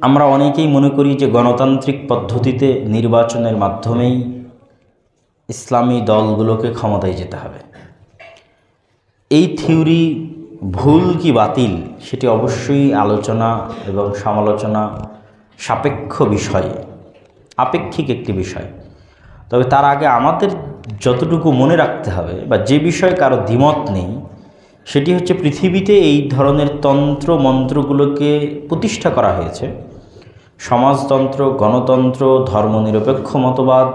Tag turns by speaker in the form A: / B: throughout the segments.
A: আমরা অনেকেই মনে করি যে গণতান্ত্রিক পদ্ধতিতে নির্বাচনের মাধ্যমেই ইসলামী দলগুলোকে ক্ষমতায় যেতে হবে। এই থিওরি ভুল কি বাতিল সেটি অবশ্যই আলোচনা এবং সমালোচনা সাপেক্ষ বিষয়, আপেক্ষিক একটি বিষয়। তবে তার আগে আমাদের যতটুকু মনে রাখতে হবে বা যে বিষয়ে কারো দ্বিমত নেই সেটি হচ্ছে পৃথিবীতে এই ধরনের তন্ত্র মন্ত্রগুলোকে প্রতিষ্ঠা করা হয়েছে। সমাজতন্ত্র, গণতন্ত্র, ধর্মনিরপেক্ষ মতবাদ,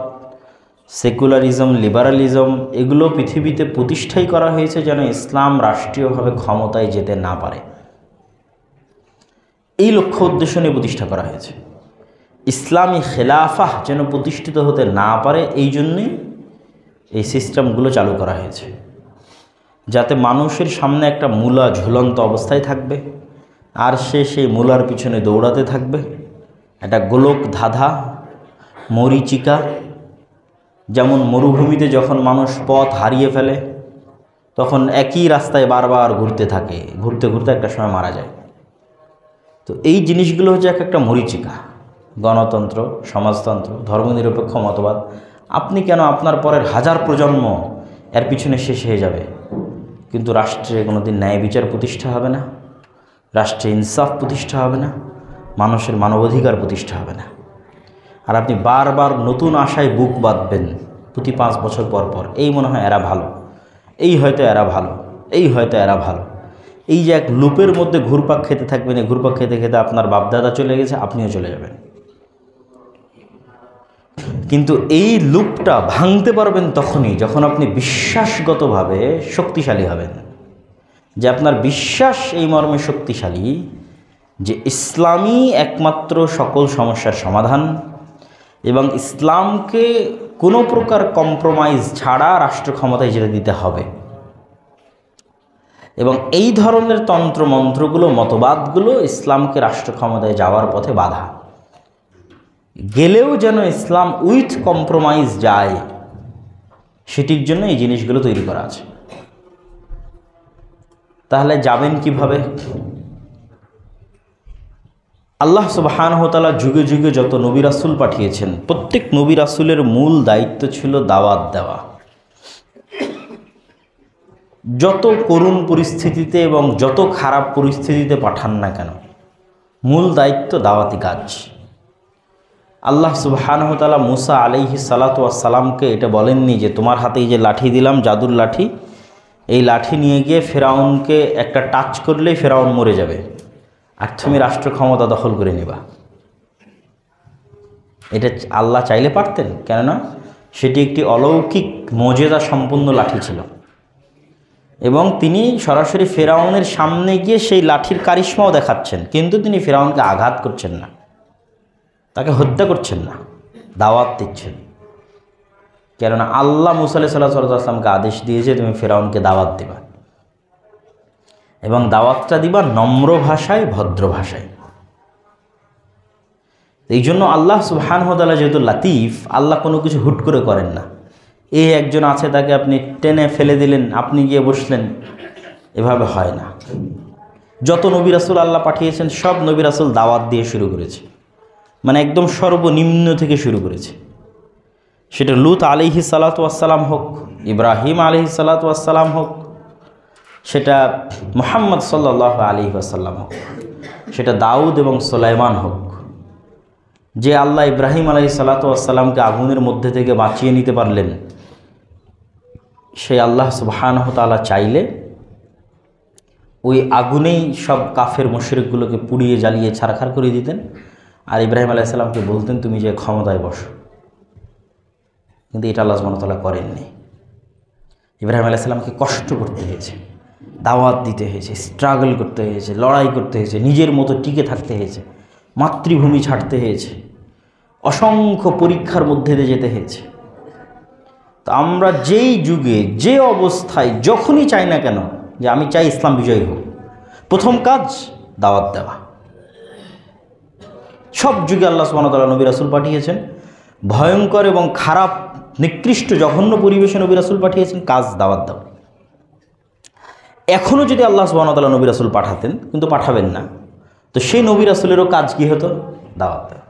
A: সেকুলারিজম, লিবারালিজম, এগুলো পৃথিবীতে প্রতিষ্ঠাই করা হয়েছে যেন ইসলাম রাষ্ট্রীয়ভাবে ক্ষমতায় যেতে না পারে। এই লক্ষ্য উদ্দেশ্য নিয়ে প্রতিষ্ঠা করা হয়েছে। ইসলামী খেলাফাহ যেন প্রতিষ্ঠিত হতে না পারে, এই জন্যই এই সিস্টেমগুলো চালু করা হয়েছে, যাতে মানুষের সামনে একটা মূলা ঝুলন্ত অবস্থায় থাকবে আর সে সেই মূলার পিছনে দৌড়াতে থাকবে। একটা গোলক ধাঁধা, মরীচিকা। যেমন মরুভূমিতে যখন মানুষ পথ হারিয়ে ফেলে তখন একই রাস্তায় বারবার ঘুরতে থাকে, ঘুরতে ঘুরতে একটা সময় মারা যায়। তো এই জিনিসগুলো হচ্ছে একটা মরীচিকা। গণতন্ত্র, সমাজতন্ত্র, ধর্মনিরপেক্ষ মতবাদ, আপনি কেন আপনার পরের হাজার প্রজন্ম এর পিছনে শেষ হয়ে যাবে, কিন্তু রাষ্ট্রে কোনোদিন ন্যায় বিচার প্রতিষ্ঠা হবে না, রাষ্ট্রে ইনসাফ প্রতিষ্ঠা হবে না, মানুষের মানবাধিকার প্রতিষ্ঠা হবে না। আর আপনি বারবার নতুন আশায় বুক বাঁধবেন প্রতি 5 বছর পর পর, এই মনে হয় এরা ভালো, এই হয়তো এরা ভালো, এই হয়তো এরা ভালো। এই যে এক লুপের মধ্যে ঘুরপাক খেতে থাকবেন, এই ঘুরপাক খেতে খেতে আপনার বাপদাদা চলে গেছে, আপনিও চলে যাবেন। কিন্তু এই লুপটা ভাঙতে পারবেন তখনই যখন আপনি বিশ্বাসগতভাবে শক্তিশালী হবেন, যে আপনার বিশ্বাস এই মর্মে শক্তিশালী যে ইসলামই একমাত্র সকল সমস্যার সমাধান এবং ইসলামকে কোনো প্রকার কম্প্রোমাইজ ছাড়া রাষ্ট্র ক্ষমতায় যেতে দিতে হবে। এবং এই ধরনের তন্ত্রমন্ত্রগুলো, মতবাদগুলো ইসলামকে রাষ্ট্র ক্ষমতায় যাওয়ার পথে বাধা। গেলেও যেন ইসলাম উইথ কম্প্রোমাইজ যায়, সেটির জন্য এই জিনিসগুলো তৈরি করা আছে। তাহলে যাবেন কিভাবে? আল্লাহ সুবহানাহু ওয়া তাআলা যুগে যুগে যত নবী রাসূল পাঠিয়েছেন, প্রত্যেক নবী রাসূলের মূল দায়িত্ব ছিল দাওয়াত দেওয়া। যত করুণ পরিস্থিতিতে এবং যত খারাপ পরিস্থিতিতে পাঠান না কেন, মূল দায়িত্ব দাওয়াতি কাজ। আল্লাহ সুবহানাহু ওয়া তাআলা মুসা আলাইহিস সালাতু ওয়াস সালামকে এটা বলেননি যে তোমার হাতে এই যে লাঠি দিলাম, জাদুর লাঠি, এই লাঠি নিয়ে গিয়ে ফেরাউনকে একটা টাচ করলেই ফেরাউন মরে যাবে আর তুমি রাষ্ট্র ক্ষমতা দখল করে নেবা। এটা আল্লাহ চাইলে পারতেন, কেননা সেটি একটি অলৌকিক মজেদা সম্পন্ন লাঠি ছিল এবং তিনি সরাসরি ফেরাউনের সামনে গিয়ে সেই লাঠির কারিশমাও দেখাচ্ছেন, কিন্তু তিনি ফেরাউনকে আঘাত করছেন না, তাকে হত্যা করছেন না, দাওয়াত দিচ্ছেন। কেননা আল্লাহ মুসা আলাইহিস সালামকে আদেশ দিয়েছে তুমি ফেরাউনকে দাওয়াত দিবা এবং দাওয়াতটা দিবা নম্র ভাষায়, ভদ্র ভাষায়। এই জন্য আল্লাহ সুবহানাহু ওয়া তাআলা যেহেতু লাতিফ, আল্লাহ কোনো কিছু হুট করে করেন না। এই একজন আছে তাকে আপনি টেনে ফেলে দিলেন, আপনি গিয়ে বসলেন, এভাবে হয় না। যত নবী রাসূল আল্লাহ পাঠিয়েছেন সব নবী রাসূল দাওয়াত দিয়ে শুরু করেছে, মানে একদম সর্বনিম্ন থেকে শুরু করেছে। সেটা লূত আলাইহিস সালাতু ওয়াস সালাম হোক, ইব্রাহিম আলাইহিস সালাতু ওয়াস সালাম হোক, সেটা মুহাম্মদ সাল্লাল্লাহু আলাইহি ওয়াসাল্লাম হোক, সেটা দাউদ এবং সুলাইমান হোক। যে আল্লাহ ইব্রাহিম আলাইহিস সালাতু ওয়াস সালামকে আগুনের মধ্যে থেকে বাঁচিয়ে নিতে পারলেন, সেই আল্লাহ সুবহানাহু ওয়া তাআলা চাইলে ওই আগুনেই সব কাফের মুশরিকগুলোকে পুড়িয়ে জ্বালিয়ে ছারখার করে দিতেন আর ইব্রাহিম আলাইহিস সালামকে বলতেন তুমি যে ক্ষমতায় বসো। কিন্তু এটা আল্লাহ সুবহানাহু ওয়া তাআলা করেননি। ইব্রাহিম আলাইহিস সালামকে কষ্ট করতে হয়েছে, দাওয়াত দিতে হয়েছে, স্ট্রাগল করতে হয়েছে, লড়াই করতে হয়েছে, নিজের মতো টিকে থাকতে হয়েছে, মাতৃভূমি ছাড়তে হয়েছে, অসংখ্য পরীক্ষার মধ্যে দিয়ে যেতে হয়েছে। তো আমরা যেই যুগে যে অবস্থায় যখনই চাই না কেন যে আমি চাই ইসলাম বিজয়ী হোক, প্রথম কাজ দাওয়াত দেওয়া। সব যুগে আল্লাহ সুবহানাহু ওয়া তাআলা নবী রাসূল পাঠিয়েছেন, ভয়ঙ্কর এবং খারাপ নিকৃষ্ট জঘন্য পরিবেশে নবী রাসূল পাঠিয়েছেন, কাজ দাওয়াত দাও। এখনও যদি আল্লাহ সুবহানাহু ওয়া তাআলা নবী রাসূল পাঠাতেন, কিন্তু পাঠাবেন না, তো সেই নবী রাসূলেরও কাজ কি হতো? দাওয়াত দেওয়া।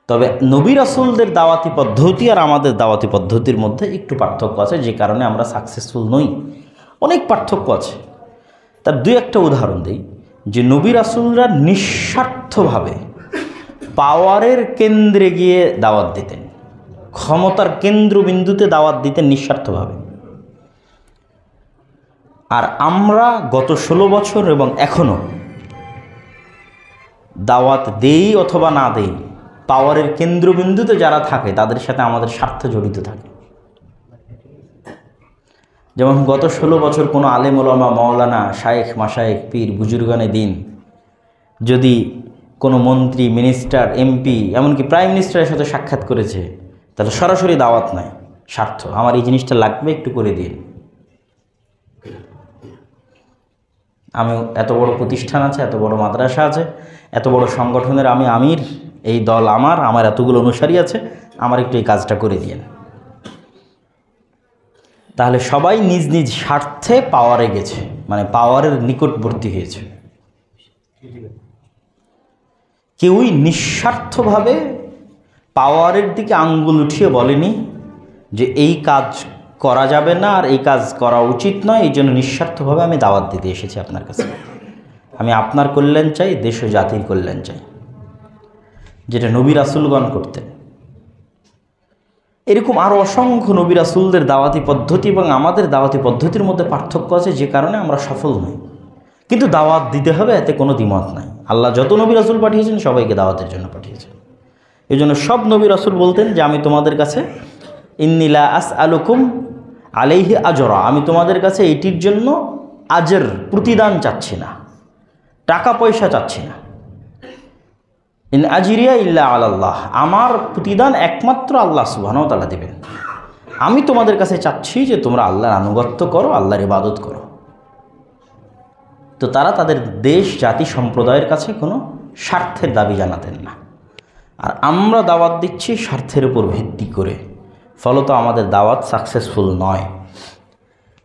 A: তবে নবী রাসূলদের দাওয়াতি পদ্ধতি আর আমাদের দাওয়াতি পদ্ধতির মধ্যে একটু পার্থক্য আছে, যে কারণে আমরা সাকসেসফুল নই। অনেক পার্থক্য আছে। তার দুই একটা উদাহরণ দিই, যে নবী রাসূলরা নিঃস্বার্থভাবে পাওয়ারের কেন্দ্রে গিয়ে দাওয়াত দিতেন, ক্ষমতার কেন্দ্রবিন্দুতে দাওয়াত দিতেন নিঃস্বার্থভাবে। আর আমরা গত 16 বছর এবং এখনও দাওয়াত দেই অথবা না দেই, পাওয়ারের কেন্দ্রবিন্দুতে যারা থাকে তাদের সাথে আমাদের স্বার্থ জড়িত থাকে। যেমন গত 16 বছর কোনো আলেম ওলামা, মাওলানা, শায়েখ, মাশায়েখ, পীর, বুজুর্গানে দিন যদি কোনো মন্ত্রী, মিনিস্টার, এমপি, এমনকি প্রাইম মিনিস্টারের সাথে সাক্ষাৎ করেছে, তাহলে সরাসরি দাওয়াত নাই, স্বার্থ, আমার এই জিনিসটা লাগবে, একটু করে দিন। আমি এত বড় প্রতিষ্ঠান আছে, এত বড় মাদ্রাসা আছে, এত বড় সংগঠনের আমি আমির, এই দল আমার এতগুলো অনুসারী আছে, আমার একটু এই কাজটা করে দিন। তাহলে সবাই নিজ নিজ স্বার্থে পাওয়ারে গেছে, মানে পাওয়ারের নিকটবর্তী হয়েছে। কেউই নিঃস্বার্থভাবে পাওয়ারের দিকে আঙ্গুল উঠিয়ে বলেনি যে এই কাজ করা যাবে না আর এই কাজ করা উচিত নয়, এই জন্য নিঃস্বার্থভাবে আমি দাওয়াত দিতে এসেছি আপনার কাছে। আমি আপনার কল্যাণ চাই, দেশ ও জাতির কল্যাণ চাই, যেটা নবী রাসূলগণ করতেন। এরকম আরও অসংখ্য নবী রাসূলদের দাওয়াতি পদ্ধতি এবং আমাদের দাওয়াতি পদ্ধতির মধ্যে পার্থক্য আছে, যে কারণে আমরা সফল নই। কিন্তু দাওয়াত দিতে হবে, এতে কোনো দ্বিমত নাই। আল্লাহ যত নবী রাসূল পাঠিয়েছেন সবাইকে দাওয়াতের জন্য পাঠিয়েছেন। এই জন্য সব নবী রাসূল বলতেন যে আমি তোমাদের কাছে ইন্নী লা আসআলুকুম আলাইহি আজরা, আমি তোমাদের কাছে এটির জন্য আজর, প্রতিদান চাচ্ছি না, টাকা পয়সা চাচ্ছি না। ইন আজরিয়া ইল্লা আলাল্লাহ, আমার প্রতিদান একমাত্র আল্লাহ সুবহানাহু ওয়া তাআলা দেবেন। আমি তোমাদের কাছে চাচ্ছি যে তোমরা আল্লাহর আনুগত্য করো, আল্লাহর ইবাদত করো। তো তারা তাদের দেশ, জাতি, সম্প্রদায়ের কাছে কোনো স্বার্থের দাবি জানাতেন না। আর আমরা দাওয়াত দিচ্ছি স্বার্থের উপর ভিত্তি করে, ফলত আমাদের দাওয়াত সাকসেসফুল নয়।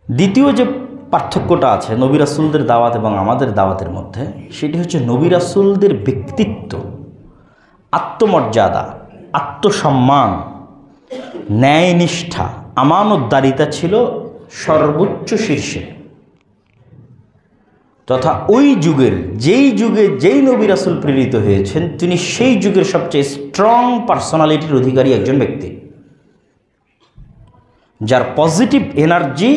A: দ্বিতীয় যে পার্থক্যটা আছে নবী রাসূলদের দাওয়াত এবং আমাদের দাওয়াতের মধ্যে, সেটি হচ্ছে নবী রাসূলদের ব্যক্তিত্ব, আত্মমর্যাদা, আত্মসম্মান, ন্যায়নিষ্ঠা, আমানতদারিতা ছিল সর্বোচ্চ শীর্ষে। তথা ওই যুগের যেই নবী রাসূল প্রেরিত হয়েছেন, তিনি সেই যুগের সবচেয়ে স্ট্রং পার্সোনালিটির অধিকারী একজন ব্যক্তি, যার পজিটিভ এনার্জি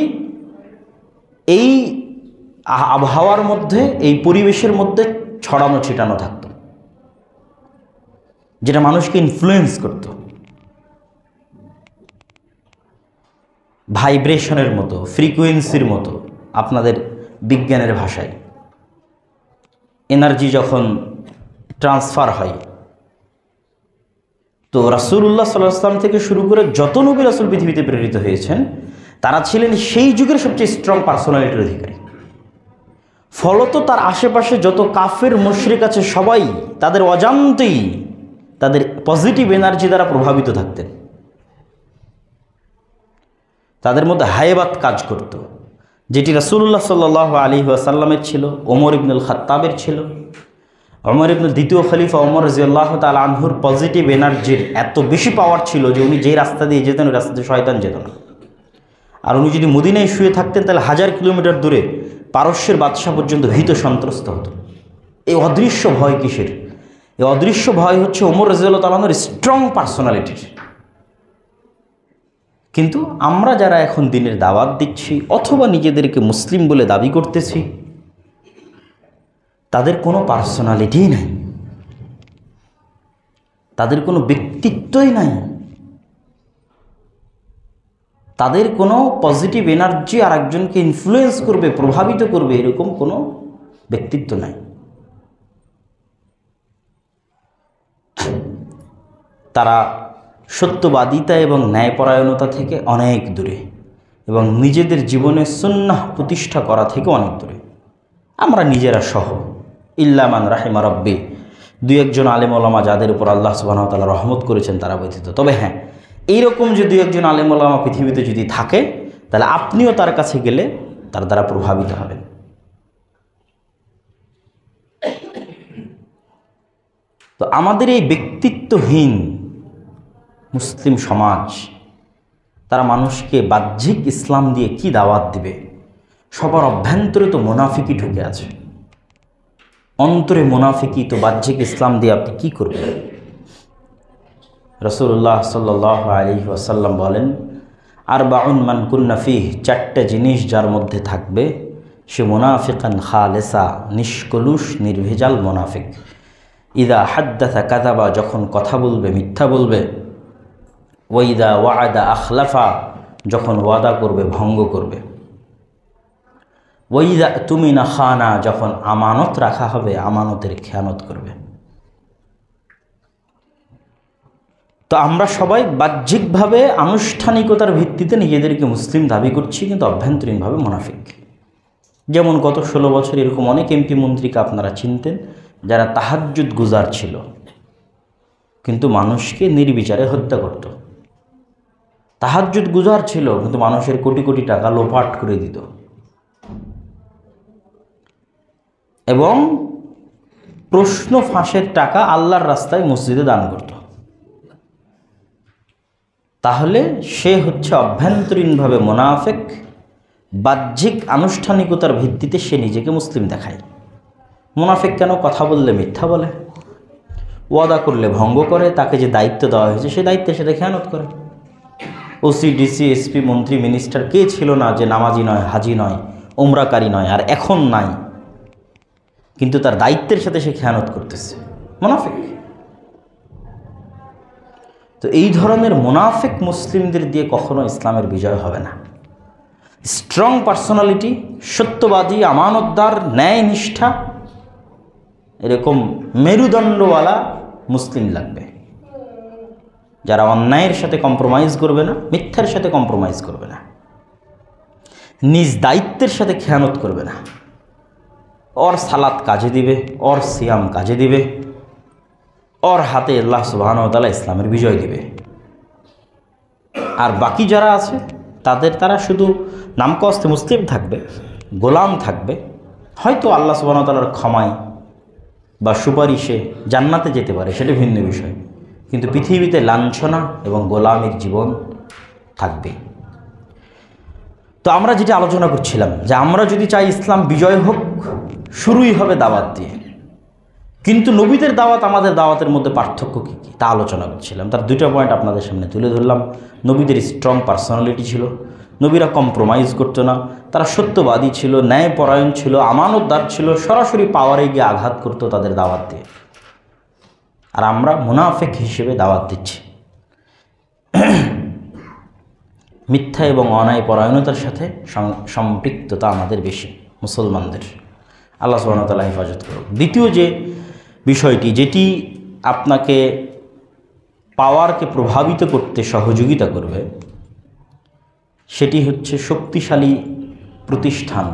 A: এই আবহাওয়ার মধ্যে, এই পরিবেশের মধ্যে ছড়ানো ছিটানো থাকত, যেটা মানুষকে ইনফ্লুয়েন্স করত। ভাইব্রেশনের মতো, ফ্রিকোয়েন্সির মতো, আপনাদের বিজ্ঞানের ভাষায় এনার্জি যখন ট্রান্সফার হয়, তো রাসূলুল্লাহ সাল্লাল্লাহু আলাইহি ওয়াসাল্লাম থেকে শুরু করে যত নবী রাসূল পৃথিবীতে প্রেরিত হয়েছেন, তারা ছিলেন সেই যুগের সবচেয়ে স্ট্রং পার্সোনালিটির অধিকারী। ফলত তার আশেপাশে যত কাফের মুশরিক আছে, সবাই তাদের অজান্তেই তাদের পজিটিভ এনার্জি দ্বারা প্রভাবিত থাকতেন। তাদের মধ্যে হায়বাত কাজ করত, যেটি রাসূলুল্লাহ সাল্লাল্লাহু আলাইহি ওয়াসাল্লামের ছিল, ওমর ইবনুল খাত্তাবের ছিল। ওমর ইবনুল দ্বিতীয় খলিফা ওমর রাদিয়াল্লাহু তাআলা আনহুর পজিটিভ এনার্জির এত বেশি পাওয়ার ছিল যে উনি যেই রাস্তা দিয়ে যেতেন, ওই রাস্তা দিয়ে শয়তান যেত না। আর উনি যদি মদিনায় শুয়ে থাকতেন, তাহলে 1000 কিলোমিটার দূরে পারস্যের বাদশাহ পর্যন্ত ভীত সন্ত্রস্ত হতো। এই অদৃশ্য ভয় কিসের? এই অদৃশ্য ভয় হচ্ছে ওমর রাদিয়াল্লাহু তাআলা আনহুর স্ট্রং পার্সোনালিটির। কিন্তু আমরা যারা এখন দিনের দাওয়াত দিচ্ছি অথবা নিজেদেরকে মুসলিম বলে দাবি করতেছি, তাদের কোনো পার্সোনালিটি নাই, তাদের কোনো ব্যক্তিত্বই নাই, তাদের কোনো পজিটিভ এনার্জি আর একজনকে ইনফ্লুয়েন্স করবে, প্রভাবিত করবে, এরকম কোনো ব্যক্তিত্ব নাই। তারা সত্যবাদিতা এবং ন্যায়পরায়ণতা থেকে অনেক দূরে এবং নিজেদের জীবনে সুন্নাহ প্রতিষ্ঠা করা থেকে অনেক দূরে। আমরা নিজেরা সহ, ইল্লা মান রাহিমা রাব্বি, দুই একজন আলেম ওলামা যাদের উপর আল্লাহ সুবহানাহু ওয়া তাআলা রহমত করেছেন তারা ব্যতীত। তবে হ্যাঁ, এইরকম যে দুই একজন আলেম ওলামা পৃথিবীতে যদি থাকে, তাহলে আপনিও তার কাছে গেলে তার দ্বারা প্রভাবিত হবেন। তো আমাদের এই ব্যক্তিত্বহীন মুসলিম সমাজ, তারা মানুষকে বাহ্যিক ইসলাম দিয়ে কি দাওয়াত দিবে? সবার অভ্যন্তরে তো মুনাফিকি ঢুকে আছে, অন্তরে মুনাফিকি, তো বাহ্যিক ইসলাম দিয়ে আপনি কি করবেন? রাসূলুল্লাহ সাল্লাল্লাহু আলাইহি ওয়াসাল্লাম বলেন, আরবাউন মান কুন্না ফিহি, চারটে জিনিস যার মধ্যে থাকবে সে মুনাফিকান খালেসা, নিষ্কলুষ নির্ভেজাল মুনাফিক। ইদা হাদ্দাথা কাযাবা, যখন কথা বলবে মিথ্যা বলবে। ওয়াইদা ওয়াদা আখলাফা, যখন ওয়াদা করবে ভঙ্গ করবে। ওয়াইদা তুমিনা খানা, যখন আমানত রাখা হবে আমানতের খেয়ানত করবে। তো আমরা সবাই বাহ্যিকভাবে আনুষ্ঠানিকতার ভিত্তিতে নিজেদেরকে মুসলিম দাবি করছি, কিন্তু অভ্যন্তরীণভাবে মুনাফিক। যেমন গত 16 বছর এরকম অনেক এমপি মন্ত্রীকে আপনারা চিনতেন, যারা তাহাজ্জুদ গুজার ছিল, কিন্তু মানুষকে নির্বিচারে হত্যা করত। তাহাজ্জুদ গুজার ছিল, কিন্তু মানুষের কোটি কোটি টাকা লোপাট করে দিত, এবং প্রশ্ন ফাঁসের টাকা আল্লাহর রাস্তায় মসজিদে দান করত। তাহলে সে হচ্ছে অভ্যন্তরীণভাবে মুনাফিক, বাহ্যিক আনুষ্ঠানিকতার ভিত্তিতে সে নিজেকে মুসলিম দেখায়। মুনাফিক কেন? কথা বললে মিথ্যা বলে, ওয়াদা করলে ভঙ্গ করে, তাকে যে দায়িত্ব দেওয়া হয়েছে সে দায়িত্বের সাথে খেয়ানত করে। ওসি, ডিসি, এসপি, মন্ত্রী, মিনিস্টার কে ছিল না যে নামাজি নয়, হাজি নয়, উমরাকারী নয়, আর এখন নাই, কিন্তু তার দায়িত্বের সাথে সে খেয়ানত করতেছে, মুনাফিক। তো এই ধরনের মুনাফিক মুসলিমদের দিয়ে কখনো ইসলামের বিজয় হবে না। স্ট্রং পার্সোনালিটি, সত্যবাদী, আমানতদার, ন্যায় নিষ্ঠা, এরকম মেরুদণ্ডওয়ালা মুসলিম লাগবে, যারা অন্যায়ের সাথে কম্প্রোমাইজ করবে না, মিথ্যার সাথে কম্প্রোমাইজ করবে না, নিজ দায়িত্বের সাথে খেয়ানত করবে না। ওর সালাত কাজে দিবে, ওর সিয়াম কাজে দিবে, ওর হাতে আল্লাহ সুবহানাহু ওয়া তাআলা ইসলামের বিজয় দিবে। আর বাকি যারা আছে তারা শুধু নামকস্তে মুসলিম থাকবে, গোলাম থাকবে, হয়তো আল্লাহ সুবহানাহু ওয়া তাআলার ক্ষমায় বা সুপারিশে জান্নাতে যেতে পারে, সেটা ভিন্ন বিষয়, কিন্তু পৃথিবীতে লাঞ্ছনা এবং গোলামির জীবন থাকবে। তো আমরা যেটা আলোচনা করছিলাম, যে আমরা যদি চাই ইসলাম বিজয় হোক, শুরুই হবে দাওয়াত দিয়ে, কিন্তু নবীদের দাওয়াত আমাদের দাওয়াতের মধ্যে পার্থক্য কী কী তা আলোচনা করছিলাম। তার দুইটা পয়েন্ট আপনাদের সামনে তুলে ধরলাম। নবীদের স্ট্রং পার্সোনালিটি ছিল, নবীরা কম্প্রোমাইজ করতো না, তারা সত্যবাদী ছিল, ন্যায়পরায়ণ ছিল, আমানতদার ছিল, সরাসরি পাওয়ারে গিয়ে আঘাত করতো তাদের দাওয়াত দিয়ে। আর আমরা মুনাফিক হিসেবে দাওয়াত দিচ্ছি, মিথ্যা এবং অন্যায়পরায়ণতার সাথে সম্পৃক্ততা আমাদের বেশি মুসলমানদের। আল্লাহ সুবহানাহু ওয়া তাআলা হেফাজত করুন। দ্বিতীয় যে বিষয়টি, যেটি আপনাকে পাওয়ারকে প্রভাবিত করতে সহযোগিতা করবে, সেটি হচ্ছে শক্তিশালী প্রতিষ্ঠান।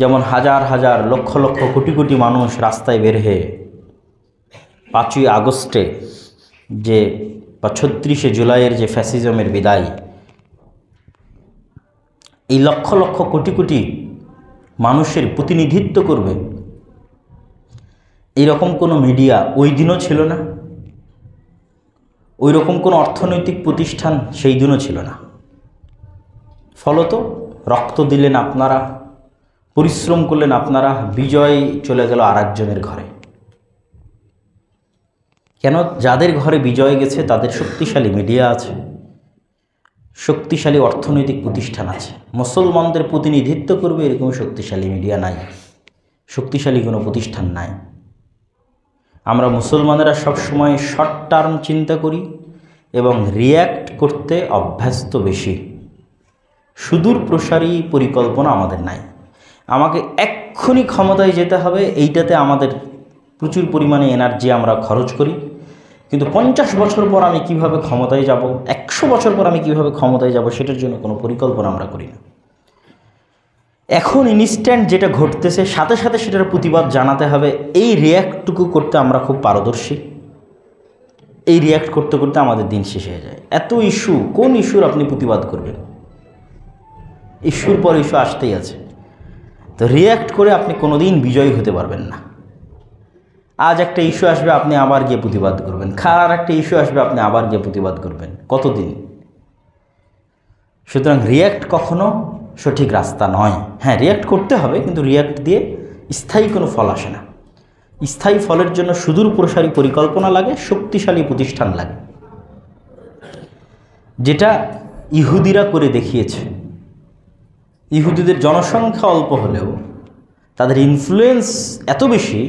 A: যেমন হাজার হাজার লক্ষ লক্ষ কোটি কোটি মানুষ রাস্তায় বের হয়ে 5ই আগস্টে যে বা 36শে জুলাইয়ের যে ফ্যাসিজমের বিদায়, এই লক্ষ লক্ষ কোটি কোটি মানুষের প্রতিনিধিত্ব করবে, এইরকম কোনো মিডিয়া ওই দিনও ছিল না, ওই রকম কোনো অর্থনৈতিক প্রতিষ্ঠান সেই দিনও ছিল না। ফলত রক্ত দিলেন আপনারা, পরিশ্রম করলেন আপনারা, বিজয় চলে গেল আরেকজনের ঘরে। কেন? যাদের ঘরে বিজয় গেছে তাদের শক্তিশালী মিডিয়া আছে, শক্তিশালী অর্থনৈতিক প্রতিষ্ঠান আছে। মুসলমানদের প্রতিনিধিত্ব করবে এরকম শক্তিশালী মিডিয়া নাই, শক্তিশালী কোনো প্রতিষ্ঠান নাই। আমরা মুসলমানেরা সবসময় শর্ট টার্ম চিন্তা করি এবং রিয়্যাক্ট করতে অভ্যস্ত বেশি। সুদূর প্রসারী পরিকল্পনা আমাদের নাই। আমাকে এক্ষুনি ক্ষমতায় যেতে হবে, এইটাতে আমাদের প্রচুর পরিমাণে এনার্জি আমরা খরচ করি, কিন্তু 50 বছর পর আমি কিভাবে ক্ষমতায় যাব, 100 বছর পর আমি কিভাবে ক্ষমতায় যাব, সেটার জন্য কোনো পরিকল্পনা আমরা করি না। এখন ইনস্ট্যান্ট যেটা ঘটতেছে সাথে সাথে সেটার প্রতিবাদ জানাতে হবে, এই রিয়্যাক্টটুকু করতে আমরা খুব পারদর্শী। এই রিয়্যাক্ট করতে করতে আমাদের দিন শেষ হয়ে যায়। এত ইস্যু, কোন ইস্যুর আপনি প্রতিবাদ করবেন? ইস্যুর পর ইস্যু আসতেই আছে। তো রিয়্যাক্ট করে আপনি কোনোদিন বিজয়ী হতে পারবেন না। আজ একটা ইস্যু আসবে, আপনি আবার গিয়ে প্রতিবাদ করবেন, আর একটা ইস্যু আসবে, আপনি আবার গিয়ে প্রতিবাদ করবেন। কতদিন? সুতরাং রিয়্যাক্ট কখনো সঠিক রাস্তা নয়। হ্যাঁ, রিয়্যাক্ট করতে হবে, কিন্তু রিয়্যাক্ট দিয়ে স্থায়ী কোনো ফল আসে না। স্থায়ী ফলের জন্য সুদূর প্রসারী পরিকল্পনা লাগে, শক্তিশালী প্রতিষ্ঠান লাগে, যেটা ইহুদিরা করে দেখিয়েছে। ইহুদিদের জনসংখ্যা অল্প হলেও তাদের ইনফ্লুয়েন্স এত বেশি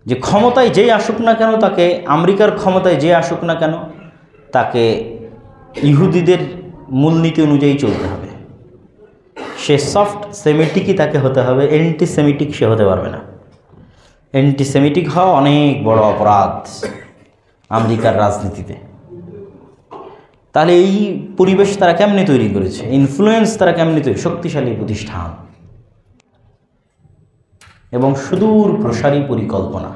A: যে ক্ষমতায় যেই আসুক না কেন, তাকে আমেরিকার ক্ষমতায় যে আসুক না কেন, তাকে ইহুদিদের মূলনীতি অনুযায়ী চলতে হবে। সে সফট সেমিটিকই তাকে হতে হবে, অ্যান্টিসেমিটিক সে হতে পারবে না। অ্যান্টিসেমিটিক হওয়া অনেক বড় অপরাধ আমেরিকার রাজনীতিতে। তাহলে এই পরিবেশ তারা কেমনে তৈরি করেছে, ইনফ্লুয়েন্স তারা কেমনে তৈরি? শক্তিশালী প্রতিষ্ঠান এবং সুদূর প্রসারী পরিকল্পনা।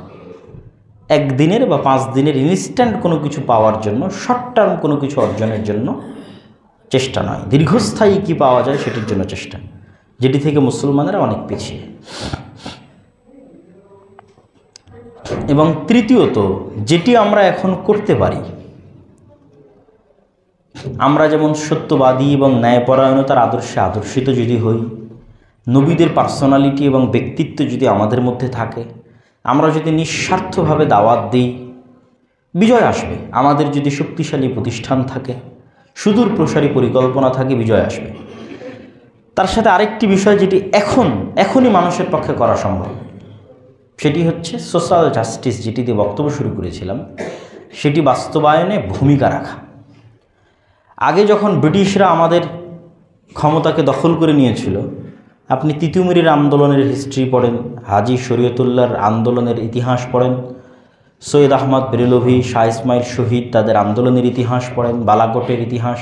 A: একদিনের বা 5 দিনের ইনস্ট্যান্ট কোনো কিছু পাওয়ার জন্য, শর্ট টার্ম কোনো কিছু অর্জনের জন্য চেষ্টা নয়, দীর্ঘস্থায়ী কী পাওয়া যায় সেটির জন্য চেষ্টা, যেটি থেকে মুসলমানেরা অনেক পিছিয়ে। এবং তৃতীয়ত, যেটি আমরা এখন করতে পারি, আমরা যেমন সত্যবাদী এবং ন্যায়পরায়ণতার আদর্শে আদর্শিত যদি হই, নবীদের পার্সোনালিটি এবং ব্যক্তিত্ব যদি আমাদের মধ্যে থাকে, আমরা যদি নিঃস্বার্থভাবে দাওয়াত দিই, বিজয় আসবে। আমাদের যদি শক্তিশালী প্রতিষ্ঠান থাকে, সুদূর প্রসারী পরিকল্পনা থাকে, বিজয় আসবে। তার সাথে আরেকটি বিষয় যেটি এখনই মানুষের পক্ষে করা সম্ভব, সেটি হচ্ছে সোশ্যাল জাস্টিস, যেটি দিয়ে বক্তব্য শুরু করেছিলাম, সেটি বাস্তবায়নে ভূমিকা রাখা। আগে যখন ব্রিটিশরা আমাদের ক্ষমতাকে দখল করে নিয়েছিল, আপনি তিতুমিরের আন্দোলনের হিস্ট্রি পড়েন, হাজি শরীয়তুল্লাহর আন্দোলনের ইতিহাস পড়েন, সৈয়দ আহমদ বেরেলভি, শাহ ইসমাইল শহীদ, তাদের আন্দোলনের ইতিহাস পড়েন, বালাকোটের ইতিহাস,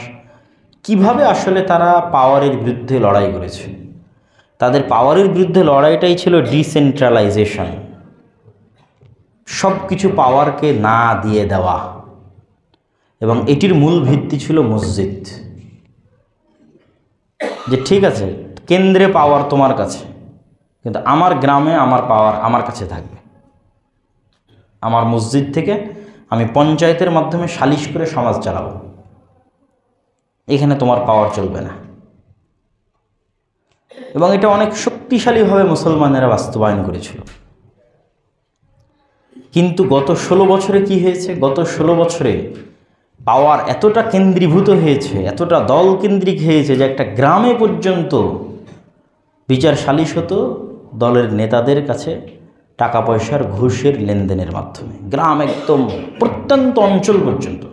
A: কিভাবে আসলে তারা পাওয়ারের বিরুদ্ধে লড়াই করেছে। তাদের পাওয়ারের বিরুদ্ধে লড়াইটাই ছিল ডিসেন্ট্রালাইজেশন, সব কিছু পাওয়ারকে না দিয়ে দেওয়া, এবং এটির মূল ভিত্তি ছিল মসজিদ। যে ঠিক আছে, কেন্দ্রে পাওয়ার তোমার কাছে, কিন্তু আমার গ্রামে আমার পাওয়ার আমার কাছে থাকবে। আমার মসজিদ থেকে আমি পঞ্চায়েতের মাধ্যমে সালিশ করে সমাজ চালাবো, এখানে তোমার পাওয়ার চলবে না। এবং এটা অনেক শক্তিশালীভাবে মুসলমানেরা বাস্তবায়ন করেছিল। কিন্তু গত 16 বছরে কি হয়েছে? গত 16 বছরে পাওয়ার এতটা কেন্দ্রীভূত হয়েছে, এতটা দল কেন্দ্রিক হয়েছে, যে একটা গ্রামে পর্যন্ত বিচার সালিশ হতো দলের নেতাদের কাছে টাকা পয়সার ঘুষের লেনদেনের মাধ্যমে, গ্রাম একদম প্রত্যন্ত অঞ্চল পর্যন্ত।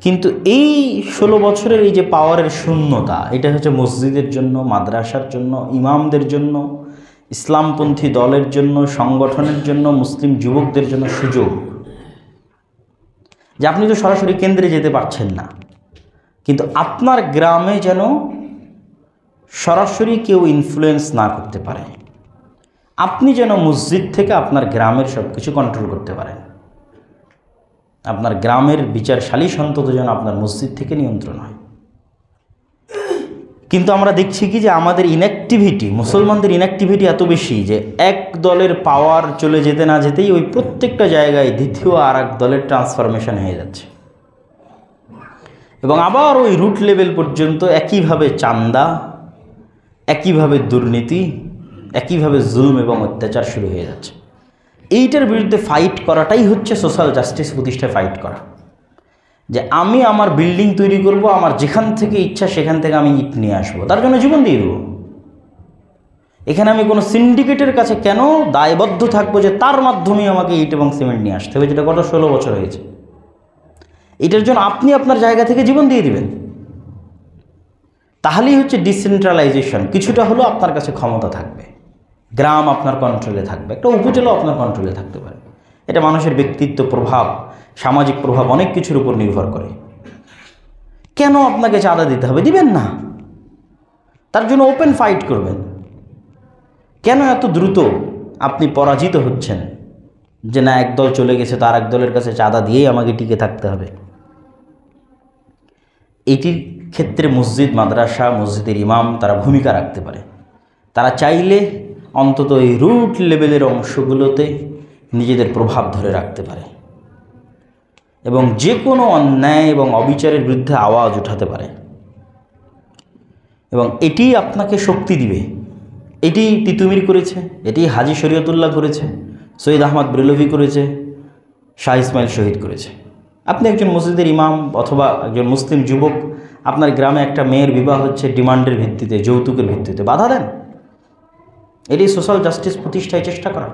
A: কিন্তু এই 16 বছরের এই যে পাওয়ারের শূন্যতা, এটা হচ্ছে মসজিদের জন্য, মাদ্রাসার জন্য, ইমামদের জন্য, ইসলামপন্থী দলের জন্য, সংগঠনের জন্য, মুসলিম যুবকদের জন্য সুযোগ, যে আপনি তো সরাসরি কেন্দ্রে যেতে পারছেন না, কিন্তু আপনার গ্রামে যেন সরাসরি কেউ ইনফ্লুয়েন্স না করতে পারে, আপনি যেন মসজিদ থেকে আপনার গ্রামের সব কিছু কন্ট্রোল করতে পারেন, আপনার গ্রামের বিচার সালিশ অন্তত যেন আপনার মসজিদ থেকে নিয়ন্ত্রণ হয়। কিন্তু আমরা দেখছি কি, যে আমাদের ইনঅ্যাক্টিভিটি, মুসলমানদের ইনঅ্যাক্টিভিটি এত বেশি যে এক দলের পাওয়ার চলে যেতে না যেতেই ওই প্রত্যেকটা জায়গায় দ্বিতীয় আর এক দলের ট্রান্সফরমেশন হয়ে যাচ্ছে, এবং আবার ওই রুট লেভেল পর্যন্ত একইভাবে চাঁদা, একইভাবে দুর্নীতি, একইভাবে জুলুম এবং অত্যাচার শুরু হয়ে যাচ্ছে। এইটার বিরুদ্ধে ফাইট করাটাই হচ্ছে সোশ্যাল জাস্টিস প্রতিষ্ঠায় ফাইট করা। যে আমি আমার বিল্ডিং তৈরি করব, আমার যেখান থেকে ইচ্ছা সেখান থেকে আমি ইট নিয়ে আসবো, তার জন্য জীবন দিয়ে দেবো। এখানে আমি কোনো সিন্ডিকেটের কাছে কেন দায়বদ্ধ থাকবো যে তার মাধ্যমেই আমাকে ইট এবং সিমেন্ট নিয়ে আসতে হবে, যেটা গত 16 বছর হয়েছে। এটার জন্য আপনি আপনার জায়গা থেকে জীবন দিয়ে দিবেন, তাহলেই হচ্ছে ডিসেন্ট্রালাইজেশন। কিছুটা হলেও আপনার কাছে ক্ষমতা থাকবে, গ্রাম আপনার কন্ট্রোলে থাকবে, একটা উপজেলাও আপনার কন্ট্রোলে থাকতে পারে। এটা মানুষের ব্যক্তিত্ব, প্রভাব, সামাজিক প্রভাব অনেক কিছুর উপর নির্ভর করে। কেন আপনাকে চাঁদা দিতে হবে? দিবেন না, তার জন্য ওপেন ফাইট করবেন। কেন এত দ্রুত আপনি পরাজিত হচ্ছেন যে না, একদল চলে গেছে, তার এক দলের কাছে চাঁদা দিয়েই আমাকে টিকে থাকতে হবে? এটির ক্ষেত্রে মসজিদ, মাদ্রাসা, মসজিদের ইমাম তারা ভূমিকা রাখতে পারে। তারা চাইলে অন্তত এই রুট লেভেলের অংশগুলোতে নিজেদের প্রভাব ধরে রাখতে পারে এবং যে কোনো অন্যায় এবং অবিচারের বিরুদ্ধে আওয়াজ উঠাতে পারে। এবং এটি আপনাকে শক্তি দিবে। এটি তিতুমির করেছে, এটি হাজী শরীয়তুল্লাহ করেছে, সৈয়দ আহমদ ব্রেলভি করেছে, শাহ ইসমাইল শহীদ করেছে। আপনি একজন মসজিদের ইমাম অথবা একজন মুসলিম যুবক, আপনার গ্রামে একটা মেয়ের বিবাহ হচ্ছে ডিমান্ডের ভিত্তিতে, যৌতুকের ভিত্তিতে, বাধা দেন। এটি সোশ্যাল জাস্টিস প্রতিষ্ঠায় চেষ্টা করা।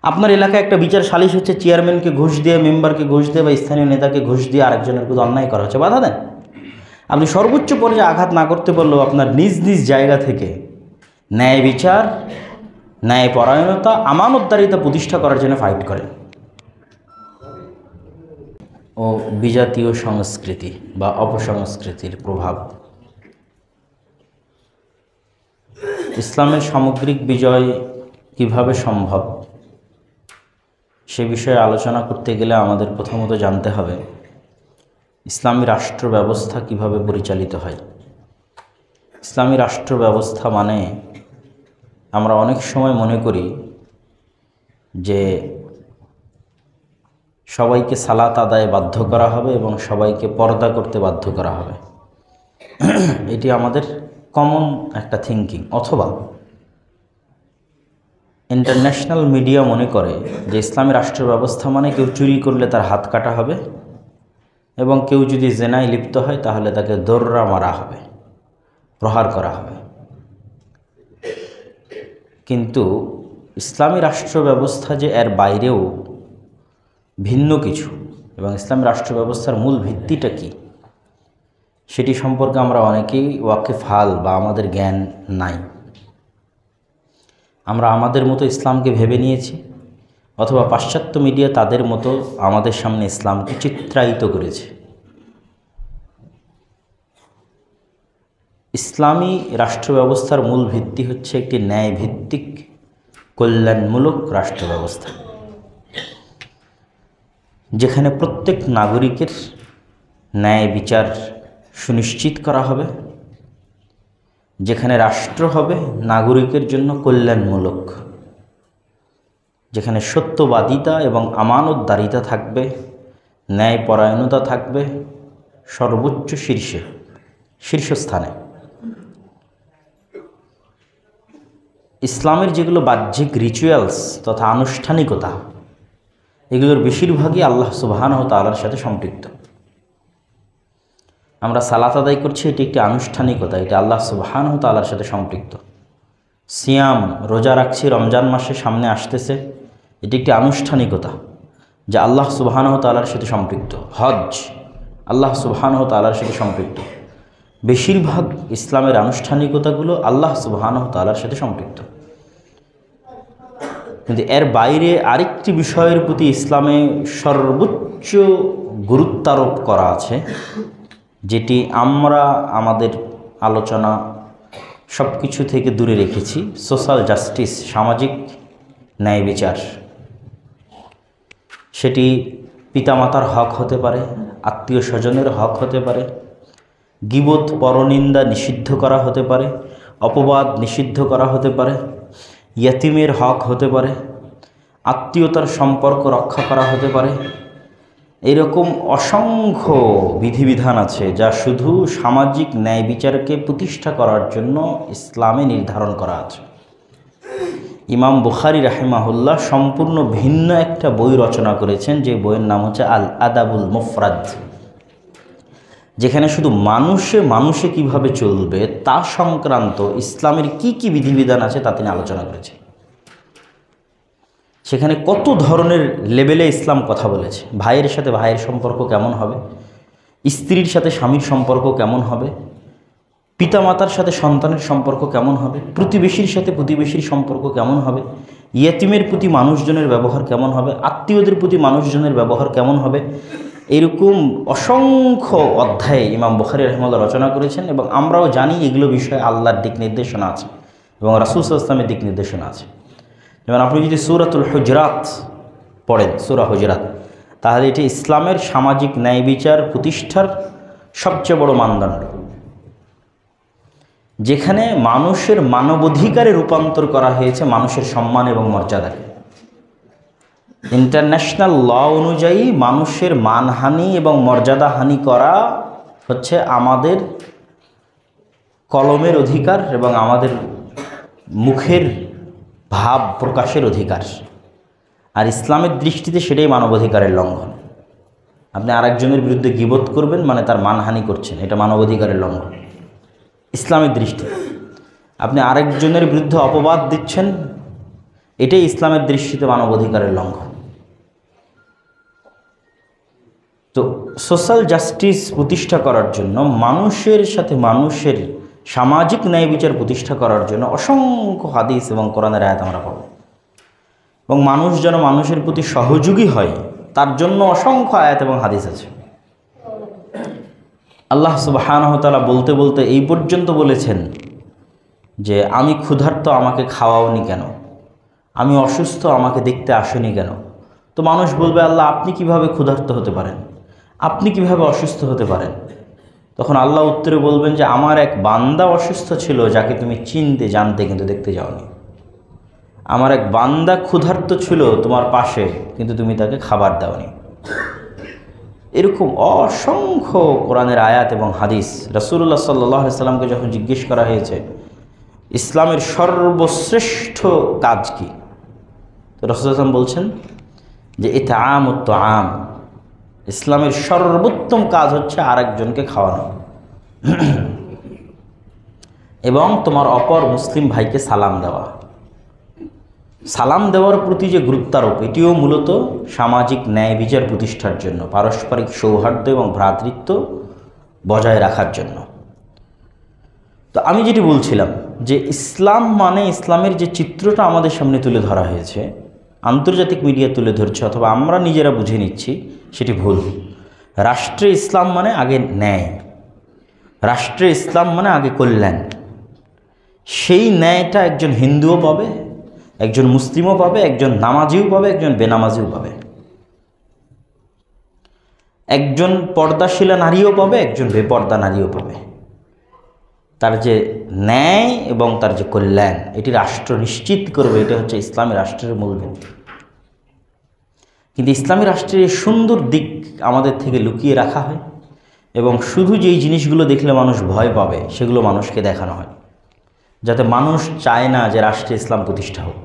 A: আপনার এলাকায় একটা বিচার সালিশ হচ্ছে, চেয়ারম্যানকে ঘুষ দিয়ে, মেম্বারকে ঘুষ দিয়ে বা স্থানীয় নেতাকে ঘুষ দিয়ে আরেকজনের প্রতি অন্যায় করা হচ্ছে, বাধা দেন। আপনি সর্বোচ্চ পর্যায়ে আঘাত না করতে পারলেও আপনার নিজ নিজ জায়গা থেকে ন্যায় বিচার, ন্যায় পরায়ণতা, আমানতদারিতা প্রতিষ্ঠা করার জন্য ফাইট করেন। ও বিজাতীয় সংস্কৃতি বা অপসংস্কৃতির প্রভাব। ইসলামের সামগ্রিক বিজয় কিভাবে সম্ভব সে বিষয়ে আলোচনা করতে গেলে আমাদের প্রথমত জানতে হবে ইসলামী রাষ্ট্র ব্যবস্থা কিভাবে পরিচালিত হয়। ইসলামী রাষ্ট্র ব্যবস্থা মানে আমরা অনেক সময় মনে করি যে সবাইকে সালাত আদায়ে বাধ্য করা হবে এবং সবাইকে পর্দা করতে বাধ্য করা হবে। এটি আমাদের কমন একটা থিঙ্কিং। অথবা ইন্টারন্যাশনাল মিডিয়া মনে করে যে ইসলামী রাষ্ট্র ব্যবস্থা মানে কেউ চুরি করলে তার হাত কাটা হবে এবং কেউ যদি জেনায় লিপ্ত হয় তাহলে তাকে দোররা মারা হবে, প্রহার করা হবে। কিন্তু ইসলামী রাষ্ট্র ব্যবস্থা যে এর বাইরেও ভিন্ন কিছু এবং ইসলামী রাষ্ট্র ব্যবস্থার মূল ভিত্তিটা কি সেটি সম্পর্কে আমরা অনেকেই ওয়াকিফহাল বা আমাদের জ্ঞান নাই। আমরা আমাদের মতো ইসলামকে ভেবে নিয়েছি অথবা পাশ্চাত্য মিডিয়া তাদের মতো আমাদের সামনে ইসলামকে চিত্রায়িত করেছে। ইসলামী রাষ্ট্র ব্যবস্থার মূল ভিত্তি হচ্ছে একটি ন্যায় ভিত্তিক কল্যাণমূলক রাষ্ট্র ব্যবস্থা, যেখানে প্রত্যেক নাগরিকের ন্যায় বিচার সুনিশ্চিত করা হবে, যেখানে রাষ্ট্র হবে নাগরিকের জন্য কল্যাণমূলক, যেখানে সত্যবাদিতা এবং আমানতদারিতা থাকবে, ন্যায়পরায়ণতা থাকবে সর্বোচ্চ শীর্ষস্থানে। ইসলামের যেগুলো বাহ্যিক রিচুয়ালস তথা আনুষ্ঠানিকতা, এগুলোর বেশিরভাগই আল্লাহ সুবহানাহু ওয়া তাআলার সাথে সম্পৃক্ত। আমরা সালাত আদায় করছি, এটি একটি আনুষ্ঠানিকতা, এটি আল্লাহ সুবহানাহু ওয়া তাআলার সাথে সম্পৃক্ত। সিয়াম, রোজা রাখছি, রমজান মাসে সামনে আসতেছে, এটি একটি আনুষ্ঠানিকতা যা আল্লাহ সুবহানাহু ওয়া তাআলার সাথে সম্পৃক্ত। হজ আল্লাহ সুবহানাহু ওয়া তাআলার সাথে সম্পৃক্ত। বেশিরভাগ ইসলামের আনুষ্ঠানিকতাগুলো আল্লাহ সুবহানাহু ওয়া তাআলার সাথে সম্পৃক্ত। কিন্তু এর বাইরে আরেকটি বিষয়ের প্রতি ইসলামে সর্বোচ্চ গুরুত্বারোপ করা আছে, যেটি আমরা আমাদের আলোচনা সব কিছু থেকে দূরে রেখেছি। সোশ্যাল জাস্টিস, সামাজিক ন্যায় বিচার। সেটি পিতামাতার হক হতে পারে, আত্মীয় স্বজনের হক হতে পারে, গীবত পরনিন্দা নিষিদ্ধ করা হতে পারে, অপবাদ নিষিদ্ধ করা হতে পারে, ইয়াতিমের হক হতে পারে, আত্মীয়তার সম্পর্ক রক্ষা করা হতে পারে। এরকম অসংখ্য বিধিবিধান আছে যা শুধু সামাজিক ন্যায় বিচারকে প্রতিষ্ঠা করার জন্য ইসলামে নির্ধারণ করা আছে। ইমাম বুখারী রাহিমাহুল্লাহ সম্পূর্ণ ভিন্ন একটা বই রচনা করেছেন, যে বইয়ের নাম হচ্ছে আল আদাবুল মুফরাদ, যেখানে শুধু মানুষে কিভাবে চলবে তা সংক্রান্ত ইসলামের কি কি বিধিবিধান আছে তা তিনি আলোচনা করেছেন। সেখানে কত ধরনের লেভেলে ইসলাম কথা বলেছে। ভাইয়ের সাথে ভাইয়ের সম্পর্ক কেমন হবে, স্ত্রীর সাথে স্বামীর সম্পর্ক কেমন হবে, পিতামাতার সাথে সন্তানের সম্পর্ক কেমন হবে, প্রতিবেশীর সাথে প্রতিবেশীর সম্পর্ক কেমন হবে, ইয়াতিমের প্রতি মানুষজনের ব্যবহার কেমন হবে, আত্মীয়দের প্রতি মানুষজনের ব্যবহার কেমন হবে। এরকম অসংখ্য অধ্যায়ে ইমাম বুখারী রাহিমাহুল্লাহ রচনা করেছেন এবং আমরাও জানি এগুলো বিষয়ে আল্লাহর দিক নির্দেশনা আছে এবং রাসূল সাল্লাল্লাহু আলাইহি ওয়াসাল্লামের দিক নির্দেশনা আছে। যেমন আপনি যদি সূরাতুল হুজরাত পড়েন, সূরা হুজরাত, তাহলে এটি ইসলামের সামাজিক ন্যায় বিচার প্রতিষ্ঠার সবচেয়ে বড় মানদণ্ড। যেখানে মানুষের মানবাধিকারে রূপান্তর করা হয়েছে মানুষের সম্মান এবং মর্যাদাকে। ইন্টারন্যাশনাল ল অনুযায়ী মানুষের মানহানি এবং মর্যাদাহানি করা হচ্ছে আমাদের কলমের অধিকার এবং আমাদের মুখের ভাব প্রকাশের অধিকার। আর ইসলামের দৃষ্টিতে সেটাই মানবাধিকারের লঙ্ঘন। আপনি আরেকজনের বিরুদ্ধে গীবত করবেন মানে তার মানহানি করছেন, এটা মানবাধিকারের লঙ্ঘন ইসলামের দৃষ্টিতে। আপনি আরেকজনের বিরুদ্ধে অপবাদ দিচ্ছেন, এটাই ইসলামের দৃষ্টিতে মানবাধিকারের লঙ্ঘন। তো সোশ্যাল জাস্টিস প্রতিষ্ঠা করার জন্য, মানুষের সাথে মানুষের সামাজিক ন্যায় বিচার প্রতিষ্ঠা করার জন্য অসংখ্য হাদিস এবং কোরআনের আয়াত আমরা পাবো। এবং মানুষ যেন মানুষের প্রতি সহযোগী হয় তার জন্য অসংখ্য আয়াত এবং হাদিস আছে। আল্লাহ সুবহানাহু ওয়া তাআলা বলতে বলতে এই পর্যন্ত বলেছেন যে আমি ক্ষুধার্ত, আমাকে খাওয়াওনি কেন? আমি অসুস্থ, আমাকে দেখতে আসেনি কেন? তো মানুষ বলবে, আল্লাহ আপনি কিভাবে ক্ষুধার্ত হতে পারেন, আপনি কিভাবে অসুস্থ হতে পারেন? তখন আল্লাহ উত্তরে বলবেন যে আমার এক বান্দা অসুস্থ ছিল যাকে তুমি চিনতে জানতে কিন্তু দেখতে যাওনি। আমার এক বান্দা ক্ষুধার্ত ছিল তোমার পাশে, কিন্তু তুমি তাকে খাবার দাওনি। এরকম অসংখ্য কোরআনের আয়াত এবং হাদিস। রাসূলুল্লাহ সাল্লাল্লাহু আলাইহি সাল্লামকে যখন জিজ্ঞেস করা হয়েছে ইসলামের সর্বশ্রেষ্ঠ কাজ কি, তো রাসূলুল্লাহ সাল্লাল্লাহু আলাইহি সাল্লাম বলছেন যে ইতআমুত তাআম, ইসলামের সর্বোত্তম কাজ হচ্ছে আরেকজনকে খাওয়ানো এবং তোমার অপর মুসলিম ভাইকে সালাম দেওয়া। সালাম দেওয়ার প্রতি যে গুরুত্বারোপ, এটিও মূলত সামাজিক ন্যায় বিচার প্রতিষ্ঠার জন্য, পারস্পরিক সৌহার্দ্য এবং ভ্রাতৃত্ব বজায় রাখার জন্য। তো আমি যেটি বলছিলাম যে ইসলাম মানে, ইসলামের যে চিত্রটা আমাদের সামনে তুলে ধরা হয়েছে, আন্তর্জাতিক মিডিয়া তুলে ধরছে অথবা আমরা নিজেরা বুঝে নিচ্ছি, সেটি ভুল। রাষ্ট্রে ইসলাম মানে আগে ন্যায়, রাষ্ট্রে ইসলাম মানে আগে কল্যাণ। সেই ন্যায়টা একজন হিন্দুও পাবে, একজন মুসলিমও পাবে, একজন নামাজিও পাবে, একজন বেনামাজিও পাবে। একজন পর্দাশীলা নারীও পাবে, একজন বেপর্দা নারীও পাবে। তার যে ন্যায় এবং তার যে কল্যাণ, এটি রাষ্ট্র নিশ্চিত করবে। এটা হচ্ছে ইসলামী রাষ্ট্রের মূলভিত্তি। কিন্তু ইসলামী রাষ্ট্রের এই সুন্দর দিক আমাদের থেকে লুকিয়ে রাখা হয় এবং শুধু যেই জিনিসগুলো দেখলে মানুষ ভয় পাবে সেগুলো মানুষকে দেখানো হয়, যাতে মানুষ চায় না যে রাষ্ট্রে ইসলাম প্রতিষ্ঠা হোক।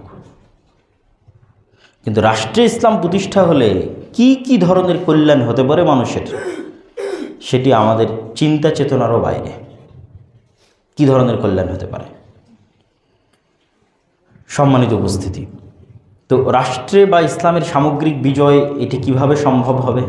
A: কিন্তু রাষ্ট্রে ইসলাম প্রতিষ্ঠা হলে কি কি ধরনের কল্যাণ হতে পারে মানুষের, সেটি আমাদের চিন্তা চেতনারও বাইরে। কি ধরনের কল্যাণ হতে পারে? সম্মানিত উপস্থিতি, তো রাষ্ট্রে বা ইসলামের সামগ্রিক বিজয় এটি কিভাবে সম্ভব হবে?